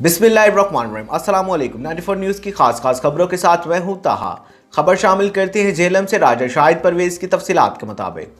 बिस्मिल्लाहिर्रहमानिर्रहीम। अस्सलाम वालेकुम। 94 न्यूज़ की खास खबरों के साथ मैं हूं ताहा। खबर शामिल करते हैं झेलम से राजा शाहिद परवेज की तफसीलात के मुताबिक।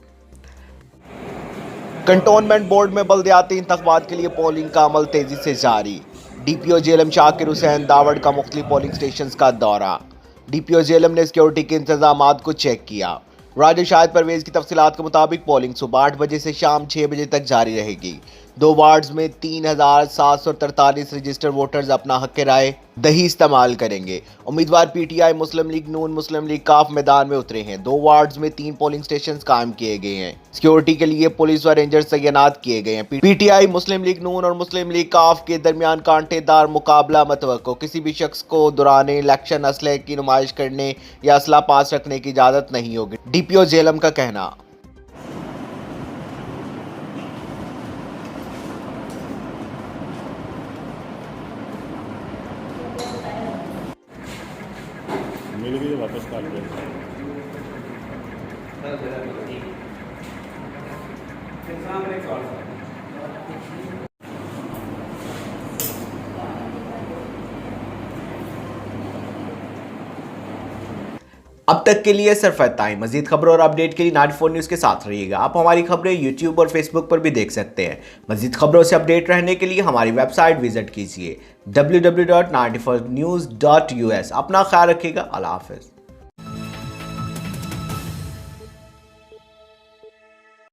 कंटोनमेंट बोर्ड में बल्दियाती इंतखाबात के लिए पोलिंग का अमल तेजी से जारी। डीपीओ झेलम शाकिर हुसैन दावड़ का मुख्तलिफ पोलिंग स्टेशन का दौरा। डीपीओ झेलम ने सिक्योरिटी के इंतजाम को चेक किया। राजा शाहिद परवेज की तफसीलात के मुताबिक पोलिंग सुबह 8 बजे से शाम 6 बजे तक जारी रहेगी। 2 वार्ड्स में 3743 रजिस्टर्ड वोटर्स अपना हक राय दही इस्तेमाल करेंगे। उम्मीदवार पीटीआई, मुस्लिम लीग नून, मुस्लिम लीग काफ मैदान में उतरे हैं। 2 वार्ड्स में 3 पोलिंग स्टेशन कायम किए गए हैं। सिक्योरिटी के लिए पुलिस व रेंजर्स तैनात किए गए हैं। पीटीआई, मुस्लिम लीग नून और मुस्लिम लीग काफ के दरमियान कांटेदार मुकाबला मतवक्को। किसी भी शख्स को दौरान इलेक्शन असलहे की नुमाइश करने या असला पास रखने की इजाजत नहीं होगी, डीपीओ झेलम का कहना। मिल गई वापस काट दे। अब तक के लिए सिर्फ इतना ही। मजीद खबरों और अपडेट के लिए 94 न्यूज़ के साथ रहिएगा। आप हमारी खबरें यूट्यूब और फेसबुक पर भी देख सकते हैं। मजीद खबरों से अपडेट रहने के लिए हमारी वेबसाइट विजिट कीजिए www.94news.us। अपना ख्याल रखिएगा। अल्लाह हाफिज़।